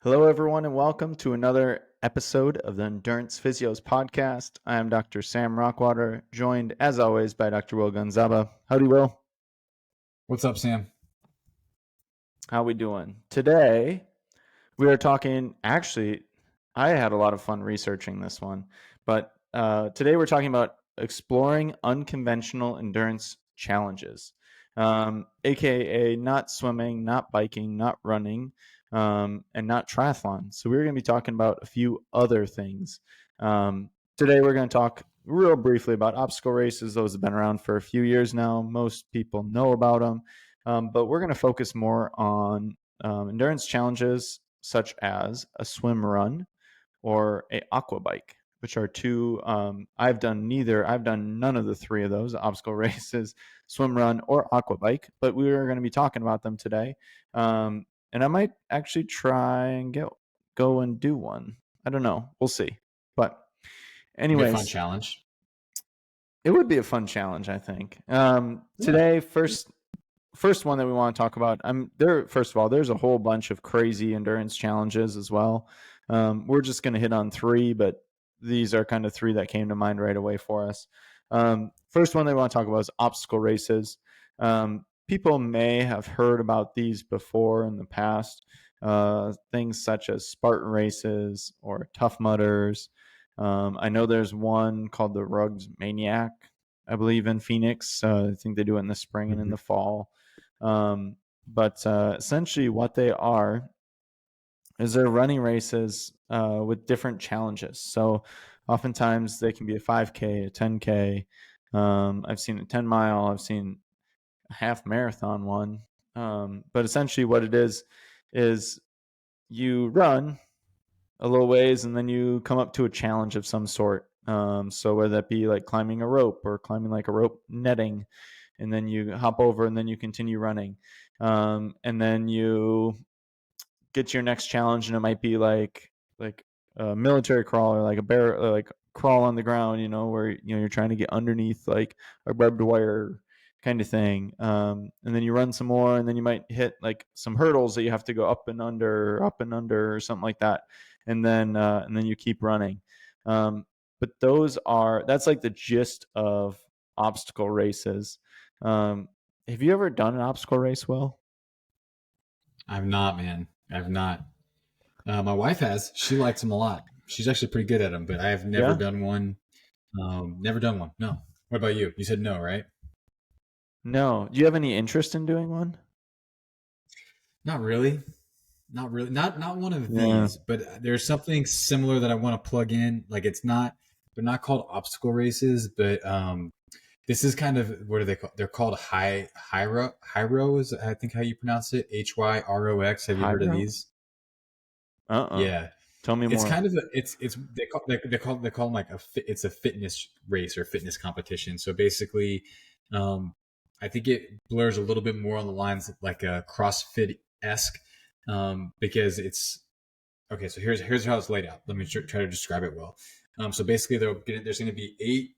Hello, everyone, and welcome to another episode of the Endurance Physios podcast. I am Dr. Sam Rockwater, joined as always by Dr. Will Gonzaba. Howdy, Will. What's up, Sam? How we doing? Today, we are talking. Actually, I had a lot of fun researching this one, but today we're talking about exploring unconventional endurance challenges, aka not swimming, not biking, not running, and not triathlon. So we're going to be talking about a few other things. Today we're going to talk real briefly about obstacle races. Those have been around for a few years now. Most people know about them, but we're going to focus more on endurance challenges such as a swim run or a AquaBike, which are two. I've done neither. I've done none of the three of those obstacle races, swim run or AquaBike, but we are going to be talking about them today. And I might actually try and go and do one. I don't know. We'll see. But Be a fun anyways, challenge. it would be a fun challenge, I think. Today, first one that we want to talk about. First of all, there's a whole bunch of crazy endurance challenges as well. We're just going to hit on three, but these are kind of three that came to mind right away for us. First one they want to talk about is obstacle races. People may have heard about these before in the past. Things such as Spartan races or Tough Mudders. I know there's one called the Rugs Maniac, I believe, in Phoenix. I think they do it in the spring and in the fall. But essentially what they are is they're running races with different challenges. So oftentimes they can be a 5K, a 10K. I've seen a 10 mile. I've seen a half marathon one. But essentially what it is you run a little ways and then you come up to a challenge of some sort. So whether that be like climbing a rope or climbing like a rope netting, and then you hop over and then you continue running. And then you get to your next challenge, and it might be like a military crawl or like a bear, or like crawl on the ground, where you're trying to get underneath like a barbed wire kind of thing. And then you run some more, and then you might hit like some hurdles that you have to go up and under, or something like that. And then you keep running. But that's like the gist of obstacle races. Have you ever done an obstacle race, Will? I've not, man. I've not. My wife has. She likes them a lot. She's actually pretty good at them, but I have never Yeah. done one. Never done one. No. What about you? You said no, right? No. Do you have any interest in doing one? Not really. Not really. Not one of Yeah. these, but there's something similar that I want to plug in. Like they're not called obstacle races, but this is kind of, what are they called? They're called Hyro is I think how you pronounce it. HYROX. Have you heard of Hydro? these? Uh-uh. Yeah. Tell me It's more. kind of they call them like it's a fitness race or fitness competition. So basically, I think it blurs a little bit more on the lines of like a CrossFit esque, because it's okay. So here's how it's laid out. Let me try to describe it well. So basically, there's going to be 8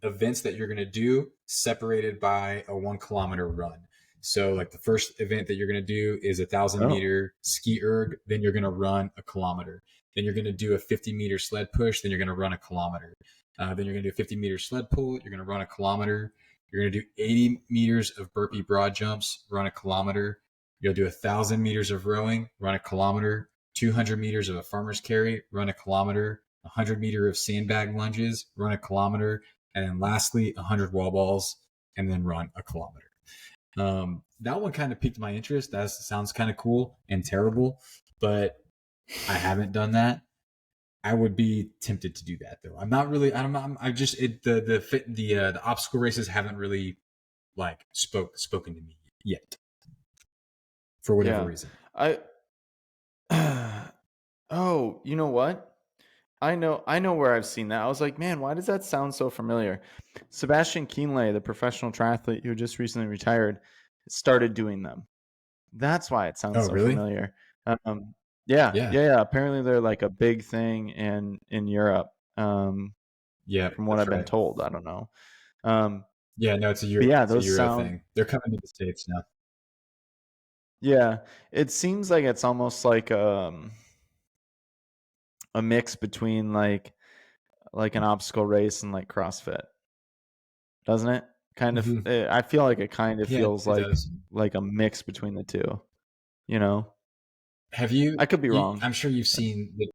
events that you're going to do separated by a 1 kilometer run. So like the first event that you're going to do is 1,000 meter ski erg. Then you're going to run a kilometer. Then you're going to do a 50-meter sled push. Then you're going to run a kilometer. Then you're going to do a 50-meter sled pull. You're going to run a kilometer. You're going to do 80 meters of burpee broad jumps, run a kilometer. You'll do 1,000 meters of rowing, run a kilometer. 200 meters of a farmer's carry, run a kilometer. 100 meter of sandbag lunges, run a kilometer. And then lastly, 100 wall balls, and then run a kilometer. That one kind of piqued my interest. That sounds kind of cool and terrible, but I haven't done that. I would be tempted to do that though. I'm not really. I just the obstacle races haven't really like spoken to me yet for whatever Yeah. reason. I Oh, you know what? I know where I've seen that. I was like, man, why does that sound so familiar? Sebastian Kienle, the professional triathlete who just recently retired, started doing them. That's why it sounds Oh, so really? familiar. Yeah, Yeah, yeah, yeah. Apparently they're like a big thing in Europe. yeah, From what that's I've been right. told, I don't know. Um, Yeah, no, but yeah, it's a those Euro sound thing. They're coming to the States now. Yeah, it seems like it's almost like a mix between like an obstacle race and like CrossFit, doesn't it? Kind of. Mm-hmm. I feel like it kind of Yeah, feels it does. like a mix between the two. You know, Have I could be wrong. I'm sure you've seen the.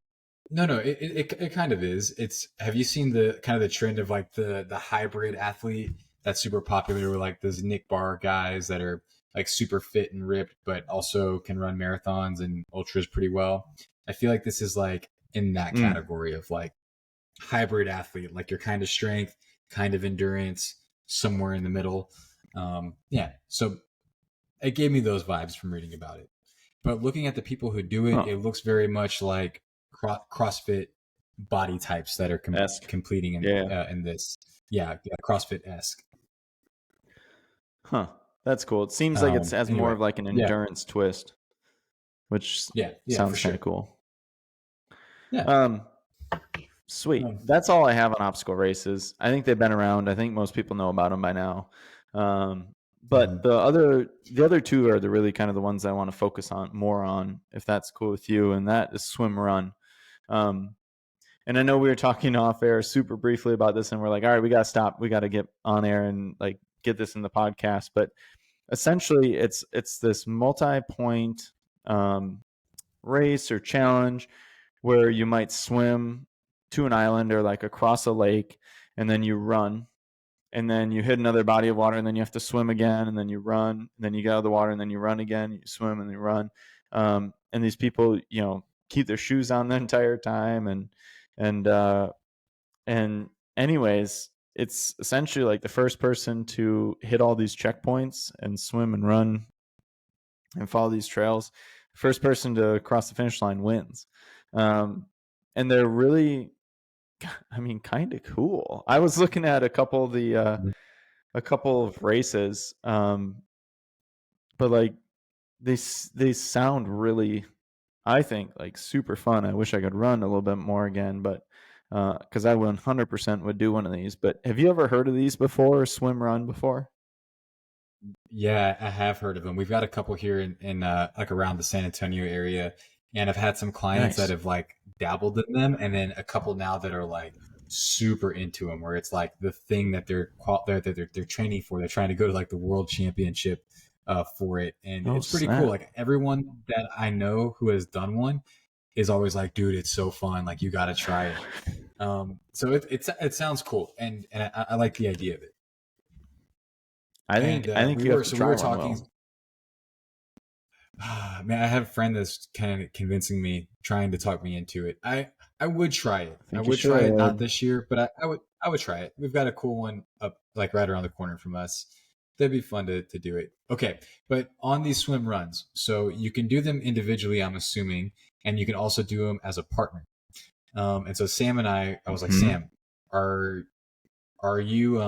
No, no, it kind of is. It's have you seen the kind of the trend of like the hybrid athlete that's super popular with like those Nick Bar guys that are like super fit and ripped, but also can run marathons and ultras pretty well. I feel like this is like in that Mm. category of like hybrid athlete, like your kind of strength, kind of endurance, somewhere in the middle. Yeah, so it gave me those vibes from reading about it. But looking at the people who do it, Huh. it looks very much like CrossFit body types that are Esque. completing Yeah. in this. Yeah, yeah, CrossFit esque. Huh. That's cool. It seems like it has more Anyway, of like an yeah, endurance twist, which yeah, for sounds kind sure. of cool. Yeah, Um, Sweet. um, That's all I have on obstacle races. I think they've been around. I think most people know about them by now. But mhm. the other two are the really kind of the ones I want to focus on more on, if that's cool with you, and that is swim run. Um, and I know we were talking off air super briefly about this, and we're like, all right, we got to stop. We got to get on air and like get this in the podcast. But essentially, it's this multi-point um, race or challenge where you might swim to an island or like across a lake, and then you run, and then you hit another body of water, and then you have to swim again, and then you run, and then you get out of the water, and then you run again, you swim, and you run. And these people, keep their shoes on the entire time, and and anyways, it's essentially like the first person to hit all these checkpoints and swim and run and follow these trails, first person to cross the finish line wins. Um, and they're really, I mean, kind of cool. I was looking at a couple of races, but like they sound really, I think, like super fun. I wish I could run a little bit more again, but because I 100% would do one of these. But have you ever heard of these before, or swim run before? Yeah, I have heard of them. We've got a couple here in like around the San Antonio area, and I've had some clients that Nice. have like dabbled in them, and then a couple now that are like super into them, where it's like the thing that they're training for. They're trying to go to like the world championship for it, and Oh it's pretty cool. snap! Like everyone that I know who has done one is always like, "Dude, it's so fun! Like you got to try it." So it sounds cool, and I like the idea of it. I think And I think you have to we try were one, talking. Will. Man, I have a friend that's kind of convincing me, trying to talk me into it. I would try it. I I think you would try it, not should. this year, but I would try it. We've got a cool one up like right around the corner from us. That'd be fun to do it. Okay, but on these swim runs, so you can do them individually, I'm assuming, and you can also do them as a partner. And so Sam and I was like, Hmm. Sam, are are you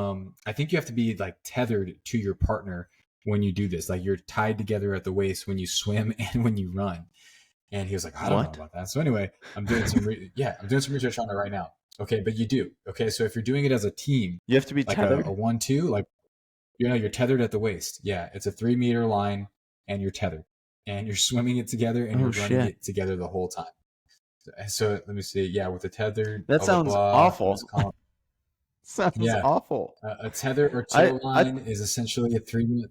I think you have to be like tethered to your partner when you do this, like you're tied together at the waist when you swim and when you run. And he was like, I don't know What? about that. So anyway, I'm doing some research on it right now. Okay, but you do. Okay, so if you're doing it as a team, You have to be like tethered? a 1-2, like you're tethered at the waist. Yeah, it's a 3 meter line and you're tethered. And you're swimming it together and Oh you're running shit. it together the whole time. So let me see. Yeah, with the tethered, That blah blah sounds blah. I'm awful. just calling. Sounds Yeah, awful. a tether or I tow I line is essentially a 3 minute.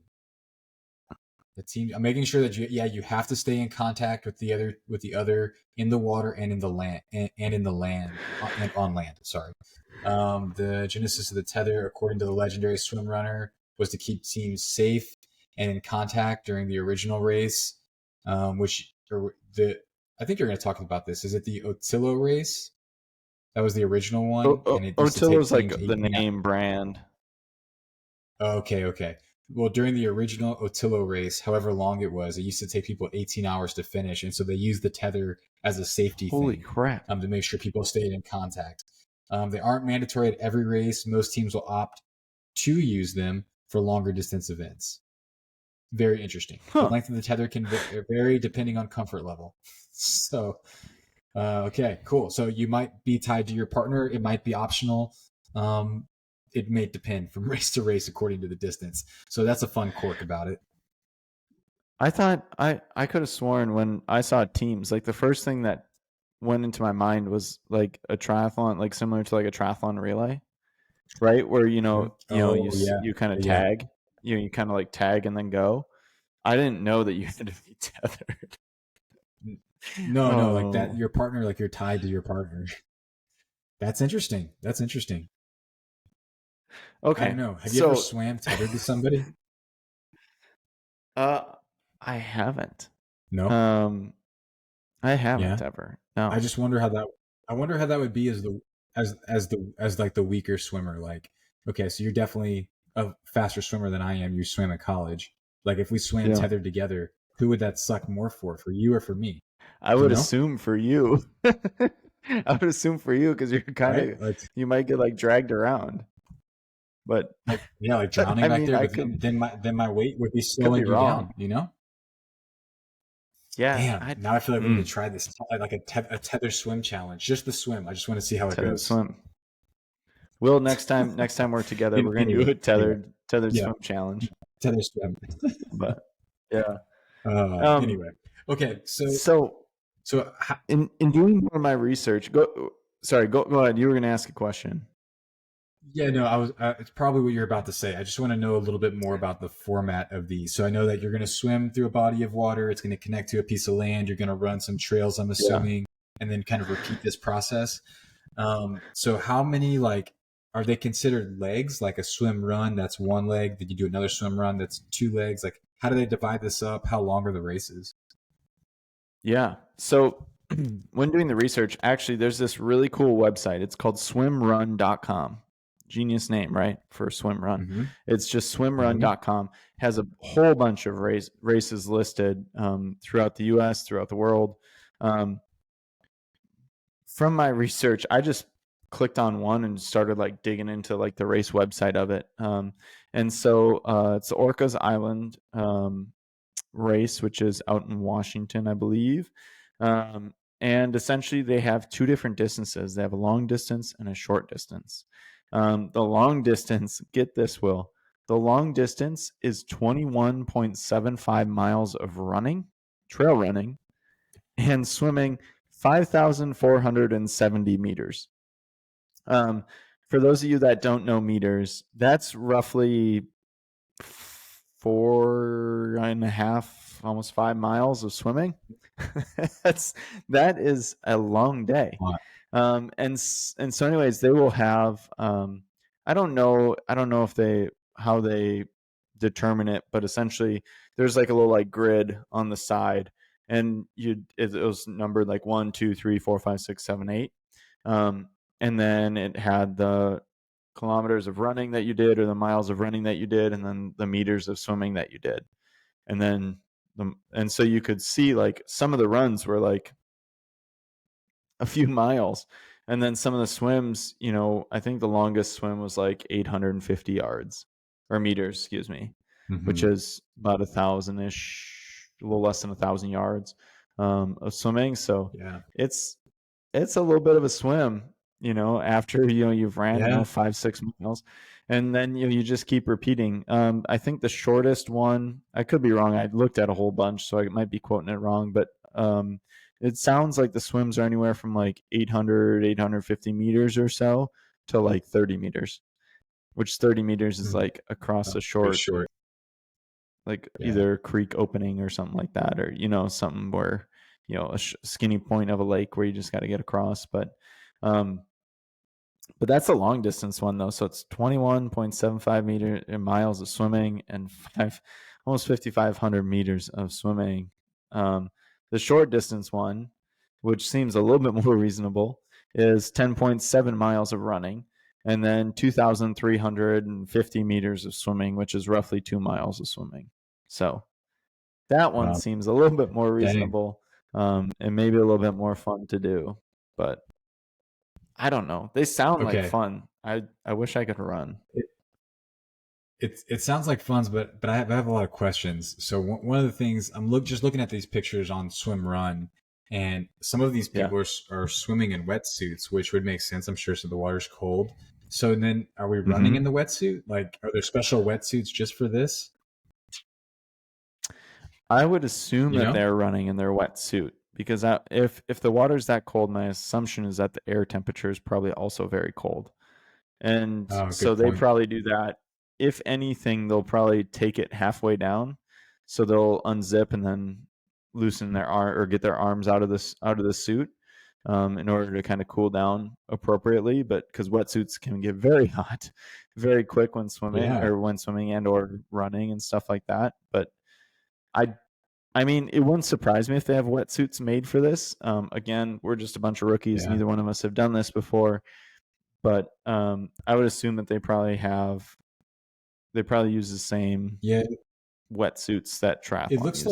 The team. I'm making sure that you have to stay in contact with the other in the water and in the land and in the land and on land. Sorry. The genesis of the tether, according to the legendary swim runner, was to keep teams safe and in contact during the original race, which or the I think you're going to talk about this. Is it the Otillo race? That was the original one, and it used to take Otillo's like teams the 18. name brand. Okay, okay. Well, during the original Otillo race, however long it was, it used to take people 18 hours to finish. And so they used the tether as a safety Holy thing crap. to make sure people stayed in contact. They aren't mandatory at every race. Most teams will opt to use them for longer distance events. Very interesting. The Huh. length of the tether can vary depending on comfort level. So, okay, cool. So you might be tied to your partner. It might be optional. Um, it may depend from race to race according to the distance. So that's a fun quirk about it. I thought I could have sworn when I saw teams, like the first thing that went into my mind was like a triathlon, like similar to like a triathlon relay, right? Where Oh yeah, you kind of yeah. tag, you kind of like tag and then go. I didn't know that you had to be tethered. No, no, like that. Oh, Your partner, like you're tied to your partner. That's interesting. That's interesting. I don't okay. know. Have you ever So, swam tethered to somebody? uh, I haven't. No. Um, I Yeah. haven't ever. I No. just wonder how that. I wonder how that would be as as like the weaker swimmer. Like, okay, so you're definitely a faster swimmer than I am. You swam at college. Like, if we swam Yeah. tethered together, who would that suck more for you or for me? I Do you would know? assume for you. I would assume for you because you're kind Right? of Like, you might get like dragged around. But yeah, like drowning I back mean, there. I But could then my weight would be could be slowing you down. wrong. You know? Yeah, Damn. I Now I feel like we need to mm, try this, like a tether swim challenge. Just the swim. I just want to see how it tethered goes. swim. Will next time we're together, we're gonna do Anyway, a anyway, tethered yeah, swim challenge. tether swim. But yeah. Anyway, okay, So so in doing more of my research, go ahead. You were gonna ask a question. yeah, no, I was. It's probably what you're about to say. I just want to know a little bit more about the format of these. So I know that you're going to swim through a body of water. It's going to connect to a piece of land. You're going to run some trails, I'm Yeah. assuming, and then kind of repeat this process. So how many like are they considered legs? Like a swim run, that's one leg. Did you do another swim run? That's two legs. Like how do they divide this up? How long are the races? Yeah. So when doing the research, actually there's this really cool website. It's called swimrun.com. Genius name, right? For a swim run. Mm-hmm. It's just Mm-hmm. swimrun.com. Has a whole bunch of races listed throughout the US, throughout the world. Um, from my research, I just clicked on one and started like digging into like the race website of it. And so it's the Orcas Island race, which is out in Washington, I believe. And essentially, they have two different distances. They have a long distance and a short distance. The long distance, get this, Will. The long distance is 21.75 miles of running, trail running, and swimming 5,470 meters. Um, for those of you that don't know meters, that's roughly 4.5, almost 5 miles of swimming. That is a long day. And so anyways, they will have I don't know if they how they determine it, but essentially there's like a little like grid on the side, and it was numbered like 1, 2, 3, 4, 5, 6, 7, 8. And then it had the kilometers of running that you did or the miles of running that you did, and then the meters of swimming that you did. And then and so you could see like some of the runs were like a few miles, and then some of the swims, I think the longest swim was like 850 yards or meters, excuse me, which Mm-hmm. is about 1,000-ish, a little less than 1,000 yards of swimming. So Yeah. it's it's a little bit of a swim, after you've ran, Yeah. 5-6 miles, and then you just keep repeating. I think the shortest one, I could be wrong. I looked at a whole bunch, so I might be quoting it wrong, but it sounds like the swims are anywhere from like 800, 850 meters or so to like 30 meters, which 30 meters is Mm-hmm. like across a It's pretty short, short. like Yeah. either creek opening or something like that, or something where a skinny point of a lake where you just got to get across. Um but that's a long distance one though, so it's 21.75 miles of swimming and almost 5,500 meters of swimming. The short distance one, which seems a little bit more reasonable, is 10.7 miles of running, and then 2,350 meters of swimming, which is roughly 2 miles of swimming. So that one Um, seems a little bit more dang. reasonable, and maybe a little bit more fun to do. But I don't know. They sound like Okay. fun. I wish I could run. It sounds like fun, but I have a lot of questions. So one of the things just looking at these pictures on Swim Run, and some of these Yeah. people are swimming in wetsuits, which would make sense, I'm sure, so the water's cold. So then, are we running in Hmm. the wetsuit? Like, are there special wetsuits just for this? I would assume You that know? they're running in their wetsuit because if the water's that cold, my assumption is that the air temperature is probably also very cold. And Oh, so good they point. probably do that. If anything, they'll probably take it halfway down. So they'll unzip and then loosen their arm or get their arms out of the suit in order to kind of cool down appropriately. But because wetsuits can get very hot very quick Yeah. when swimming and or running and stuff like that. But I I mean, it wouldn't surprise me if they have wetsuits made for this. Again, we're just a bunch of rookies. Yeah. Neither one of us have done this before, but I would assume that they probably use the same Yeah. wetsuits that It triathlon looks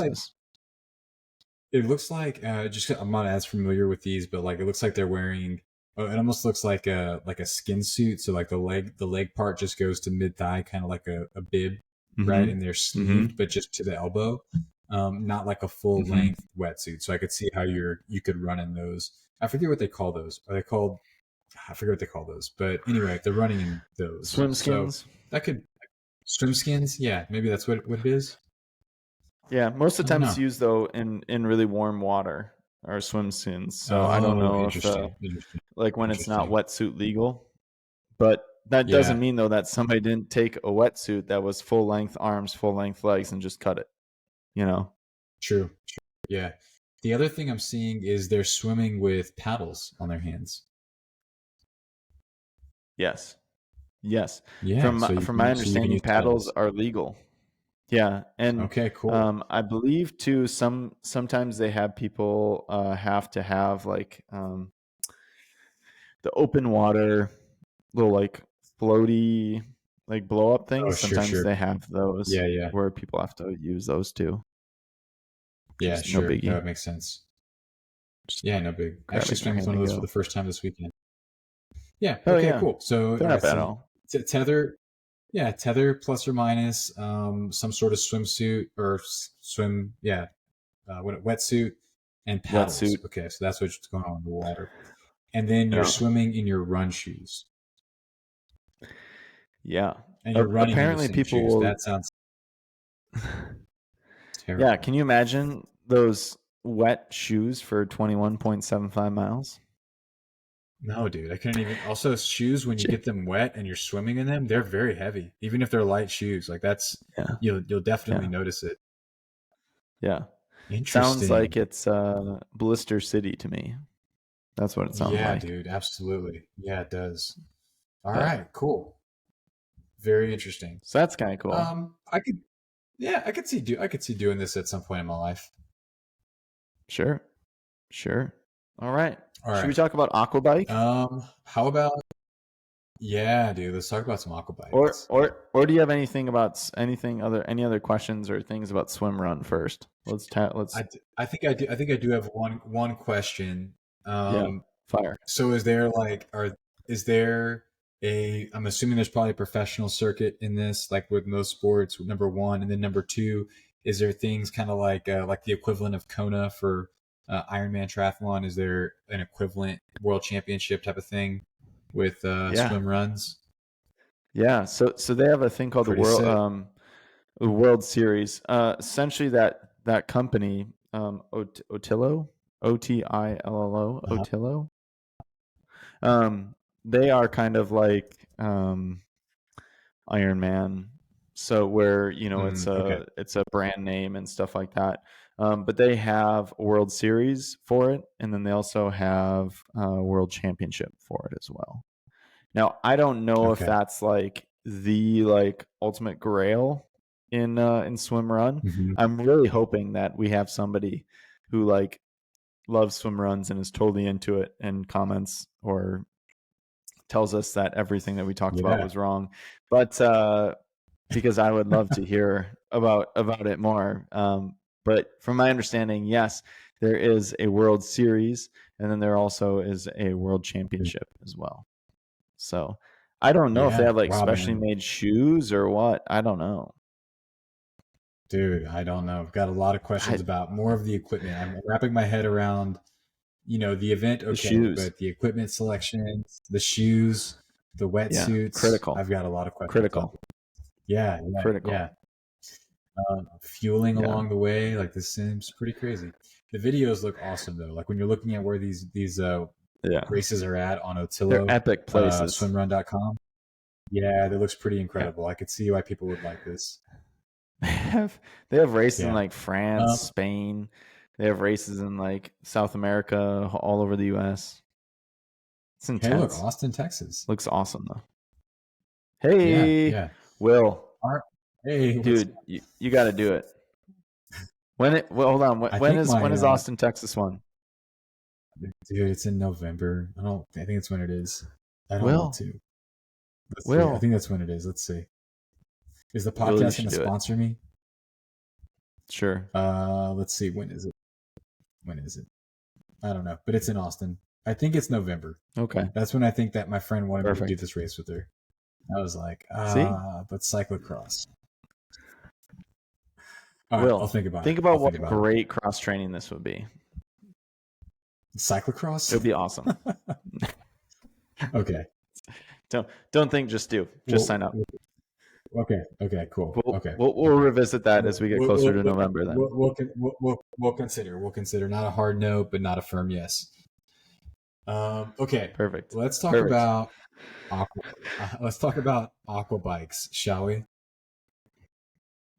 like uses. just I'm not as familiar with these, but like it looks like they're wearing. It almost looks like a skin suit. So like the leg part just goes to mid thigh, kind of like a bib, right? Mm-hmm. And they're Mm-hmm. sleeved, but just to the elbow. Not like a full Mm-hmm. length wetsuit. So I could see how you could run in those. I forget what they call those. Are they called? I forget what they call those. But anyway, they're running in those. Swim So skins. that could swim skins. Yeah, maybe that's what it is. Yeah, most of I the don't time it's know. used though in really warm water or swim skins. So I don't Oh, know if interesting. Interesting. like when it's not Interesting. wetsuit legal. But that doesn't Yeah, mean though that somebody didn't take a wetsuit that was full length arms, full length legs, and just cut it. You know? true. True. Yeah. The other thing I'm seeing is they're swimming with paddles on their hands. Yes. Yes. Yeah, From my so you can understanding, use paddles paddles. are legal. Yeah, and Okay, cool. I believe too. Sometimes they have people have to have like the open water little like floaty like blow up Oh, things. sure, Sometimes sure. they have those Yeah, yeah. where people have to use those too, which Yeah, is no sure. No, biggie. it makes sense. Just Yeah, no big. I actually grabbing their swam with hand one of and those for go. the first time this weekend. Yeah, Oh okay, yeah, cool. So, all they're not right, bad at so all. tether, yeah, tether plus or minus some sort of swimsuit or swim, yeah, what wetsuit and paddles. Wetsuit. Okay, so that's what's going on in the water. And then you're Yeah, swimming in your run shoes, yeah. and you're running in the Apparently, same people shoes. will. That sounds Yeah, terrible. can you imagine those wet shoes for 21.75 miles? No, dude, I couldn't even. Also, shoes when you get them wet and you're swimming in them, they're very heavy. Even if they're light shoes, like that's Yeah, you'll definitely yeah, notice it. yeah. Sounds like Interesting. it's Blister City to me. That's what it sounds Yeah, like. dude, absolutely. Yeah, it does. All Yeah. right, cool. Very interesting. So that's kind of cool. I could, yeah, I could see doing this at some point in my life. Sure. Sure. All right. All Should we right. talk about AquaBike? How about, yeah, dude, let's talk about some Or aquabikes. or do you have anything about any other questions or things about swim run first? Let's I think I do. I think I do have one question. yeah, Um, fire. so is there like is there I'm assuming there's probably a professional circuit in this, like with most sports, number one, and then number two, is there things kind of like the equivalent of Kona for Ironman triathlon? Is there an equivalent world championship type of thing with Yeah. swim runs? Yeah. So they have a thing called Pretty sick. the World Series. Essentially that company Otillo, Otillo, Uh-huh. Otillo. They are kind of like Iron Man. So where Okay. it's a brand name and stuff like that. But they have a World Series for it, and then they also have a World Championship for it as well. Now I don't know if Okay. that's like the like ultimate grail in swim run. Hmm. I'm really hoping that we have somebody who like loves swim runs and is totally into it and comments or tells us that everything that we talked about Yeah. was wrong. But because I would love to hear about it more. But from my understanding, yes, there is a World Series, and then there also is a World Championship as well. So I don't know if they Yeah. have like Wow, specially man. made shoes or what. I don't know. Dude, I don't know. I've got a lot of questions I, about more of the equipment. I'm wrapping my head around, the event, the okay, shoes, but the equipment selections, the shoes, the yeah, wetsuits. critical, I've got a lot of questions on. critical, Yeah, yeah, critical. yeah. fueling Yeah. along the way. Like this seems pretty crazy. The videos look awesome though. Like when you're looking at where these Yeah. races are at on They're Otillo, epic places. swimrun.com. Yeah, that looks pretty Yeah. incredible. I could see why people would like this. They have they have races in Yeah. like France, Um, Spain. They have races in like South America, all over the US. It's hey, look, intense. Austin, Texas. Looks awesome though. Yeah, Hey, yeah. Will, Hey, what's dude, you got to do it. Hold on. I When think is my Austin, Texas one? dude, it's in November. I think it's when it is. I don't want Will, to. Let's see. I Will, think that's when it is. Let's see. Is the Will, you podcast should going to do it. sponsor me? Sure. Let's see. When is it? When is it? I don't know, but it's in Austin. I think it's November. Okay. That's when I think that my friend wanted me to do Perfect. this race with her. I was like, See, but cyclocross. All right, I'll Will, think about it. think about I'll think what about it. great cross training this would be. It Cyclocross? would be awesome. Okay. Don't think, just do. Just sign up. Okay. Okay. Cool. Okay. We'll revisit that as we get closer to November. Then We'll consider. We'll consider. Not a hard no, but not a firm yes. Okay. perfect. Let's talk Perfect. about let's talk about aqua bikes, shall we?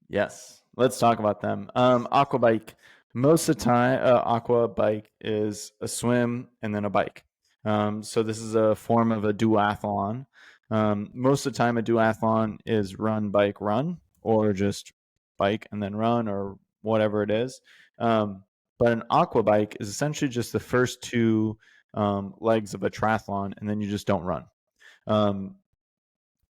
Yes, let's talk about them. AquaBike. Most of the time, AquaBike is a swim and then a bike. So this is a form of a duathlon. Most of the time, a duathlon is run, bike, run, or just bike and then run, or whatever it is. But an AquaBike is essentially just the first two legs of a triathlon, and then you just don't run. Um,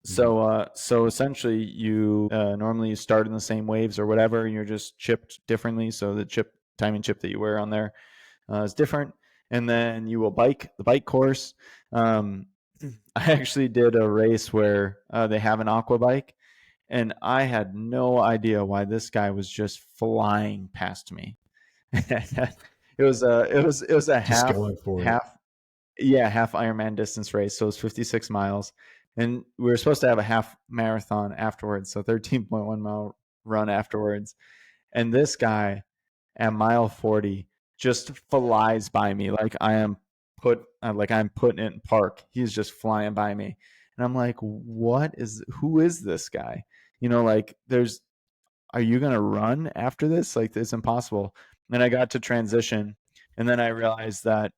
so essentially, you normally you start in the same waves or whatever, and you're just chipped differently. So the timing chip that you wear on there is different, and then you will bike the bike course. Um, I actually did a race where they have an aqua bike, and I had no idea why this guy was just flying past me. It was a Just going for it. half Ironman distance race. So it's 56 miles. And we were supposed to have a half marathon afterwards. So 13.1 mile run afterwards. And this guy at mile 40 just flies by me like I'm putting it in park. He's just flying by me. And I'm like, who is this guy? Like are you going to run after this? Like, it's impossible. And I got to transition. And then I realized that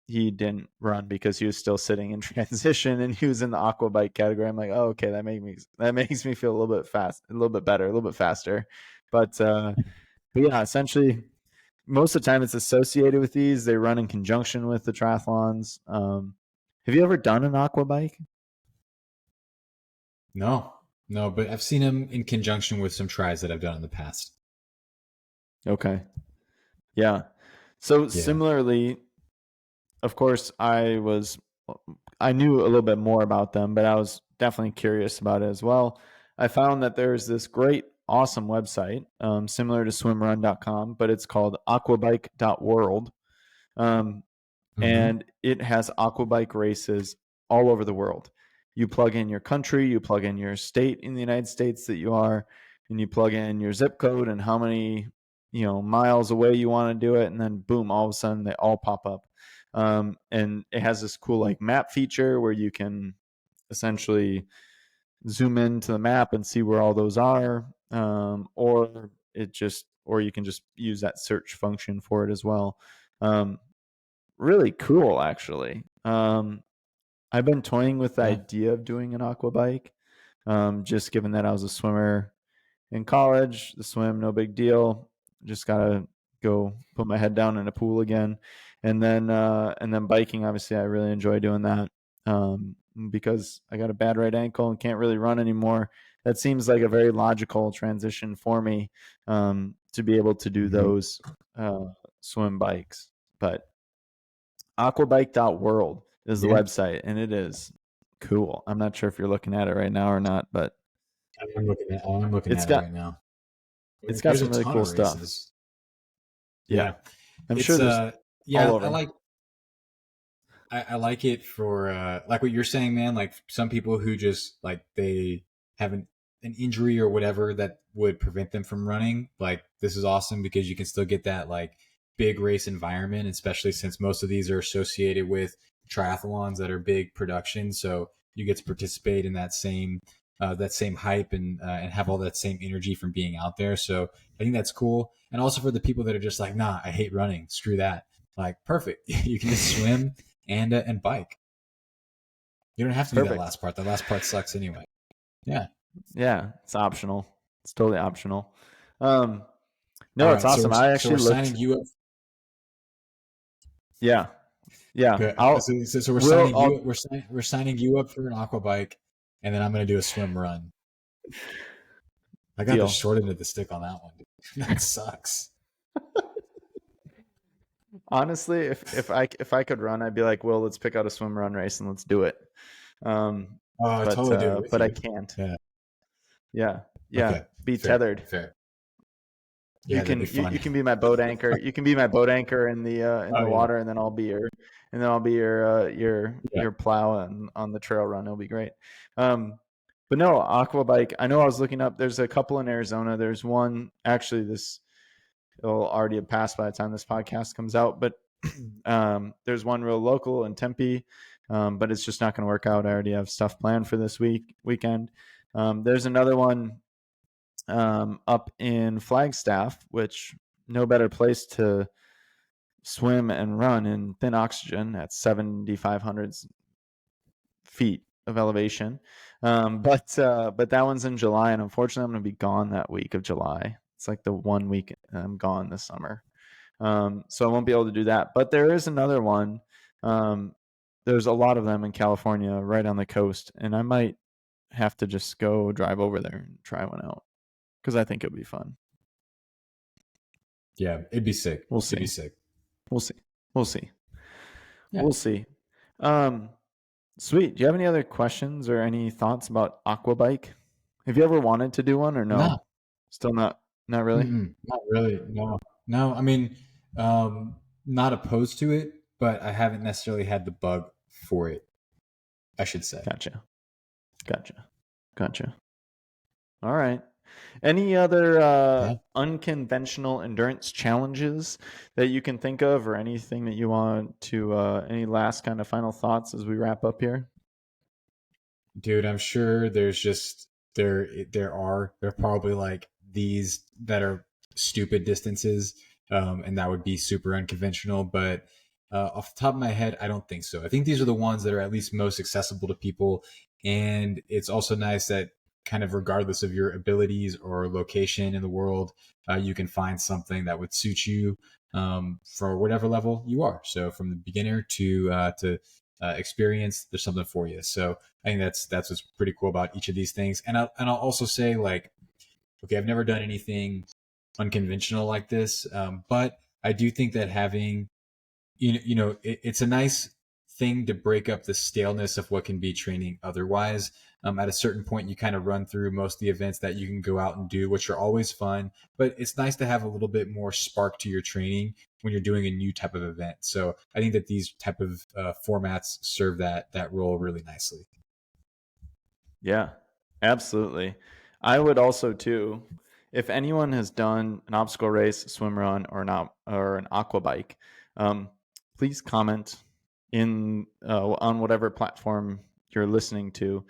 he didn't run because he was still sitting in transition and he was in the aqua bike category. I'm like, oh, okay, that makes me feel a little bit a little bit better, a little bit faster. But yeah, essentially, most of the time it's associated with these. They run in conjunction with the triathlons. Have you ever done an aqua bike? No, no, but I've seen him in conjunction with some tries that I've done in the past. Okay, yeah. So Yeah. similarly, of course, I knew a little bit more about them, but I was definitely curious about it as well. I found that there's this great, awesome website, similar to swimrun.com, but it's called aquabike.world. Um, Mm-hmm. and it has aquabike races all over the world. You plug in your country, you plug in your state in the United States that you are, and you plug in your zip code and how many miles away you want to do it, and then boom, all of a sudden they all pop up. And it has this cool like map feature where you can essentially zoom into the map and see where all those are, or you can just use that search function for it as well. Really cool, actually. I've been toying with the Yeah. idea of doing an aqua bike, just given that I was a swimmer in college. The swim, no big deal. Just gotta go put my head down in a pool again, and then biking. Obviously, I really enjoy doing that, because I got a bad right ankle and can't really run anymore. That seems like a very logical transition for me, to be able to do Mm-hmm. those swim bikes. But aquabike.world is the Yeah. website, and it is cool. I'm not sure if you're looking at it right now or not, but I'm looking it's at it got right now. it's got There's a some really ton cool of stuff. races. Yeah, Yeah. I'm sure It's there's all yeah, over. I like it for like what you're saying, man. Like some people who just like they haven't an injury or whatever that would prevent them from running, like this is awesome because you can still get that like big race environment, especially since most of these are associated with triathlons that are big production. So you get to participate in that same hype and have all that same energy from being out there. So I think that's cool. And also for the people that are just like, nah, I hate running, screw that. Like perfect, you can just swim and bike. You don't have to do that Perfect. last part. The last part sucks anyway. Yeah. Yeah, it's optional. It's totally optional. All No, it's right. So awesome. I we're actually looked. signing you up. Yeah, yeah. Okay. So We'll. I'll we're signing you up for an aqua bike, and then I'm gonna do a swim run. I got the deal. short end of the stick on that one. Dude. That sucks. Honestly, if I could run, I'd be like, well, let's pick out a swim run race and let's do it. Oh, I totally do it with But I you. can't. Yeah. Yeah, yeah. Okay. Be Fair. tethered. Fair. You Yeah, that'd be can fun. you can be my boat anchor. You can be my boat anchor in Oh the yeah. water, and then I'll be Yeah. your plow on the trail run. It'll be great. But no, AquaBike. I know I was looking up. There's a couple in Arizona. There's one actually. This it'll already have passed by the time this podcast comes out. But there's one real local in Tempe, but it's just not going to work out. I already have stuff planned for this weekend. There's another one up in Flagstaff, which no better place to swim and run in thin oxygen at 7,500 feet of elevation. But that one's in July, and unfortunately, I'm going to be gone that week of July. It's like the 1 week I'm gone this summer, so I won't be able to do that. But there is another one. There's a lot of them in California, right on the coast, and I might have to just go drive over there and try one out because I think it'll be fun. Yeah. It'd be sick. We'll It'd be see. sick. We'll see. We'll see. Yeah. We'll see. Um, Sweet. Do you have any other questions or any thoughts about AquaBike? Have you ever wanted to do one or no? No. Still not really? Not really. No. No. I mean, not opposed to it, but I haven't necessarily had the bug for it. I should say. Gotcha. Gotcha. Gotcha. All right. Any other Yeah. unconventional endurance challenges that you can think of, or anything that you want to, any last kind of final thoughts as we wrap up here? Dude, I'm sure there are probably like these that are stupid distances, and that would be super unconventional. But off the top of my head, I don't think so. I think these are the ones that are at least most accessible to people, and it's also nice that kind of regardless of your abilities or location in the world, you can find something that would suit you for whatever level you are. So from the beginner to experience, there's something for you. So I think that's what's pretty cool about each of these things. And I'll also say like, okay, I've never done anything unconventional like this, but I do think that having it's a nice thing to break up the staleness of what can be training otherwise. At a certain point, you kind of run through most of the events that you can go out and do, which are always fun. But it's nice to have a little bit more spark to your training when you're doing a new type of event. So I think that these type of formats serve that role really nicely. Yeah, absolutely. I would also too, if anyone has done an obstacle race, swim run, or an aqua bike, um, please comment in on whatever platform you're listening to,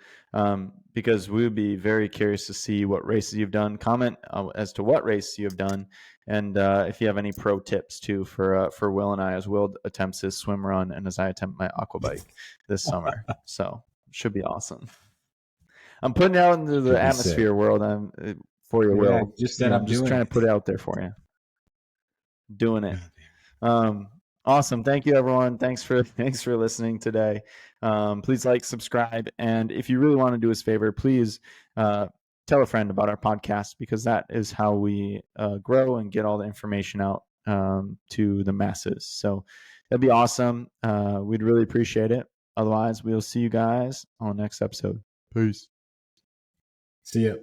because we would be very curious to see what races you've done. Comment as to what race you have done, and if you have any pro tips too for Will and I, as Will attempts his swim run and as I attempt my aqua bike this summer. So should be awesome. I'm putting it out into the Should be sick. atmosphere world. For your Yeah, Will. just said I'm I'm just doing trying to it. put it out there for you. Doing it. God damn. Awesome. Thank you, everyone. Thanks for listening today. Please like, subscribe, and if you really want to do us a favor, please tell a friend about our podcast, because that is how we grow and get all the information out to the masses. So that'd be awesome. We'd really appreciate it. Otherwise, we'll see you guys on the next episode. Peace. See ya.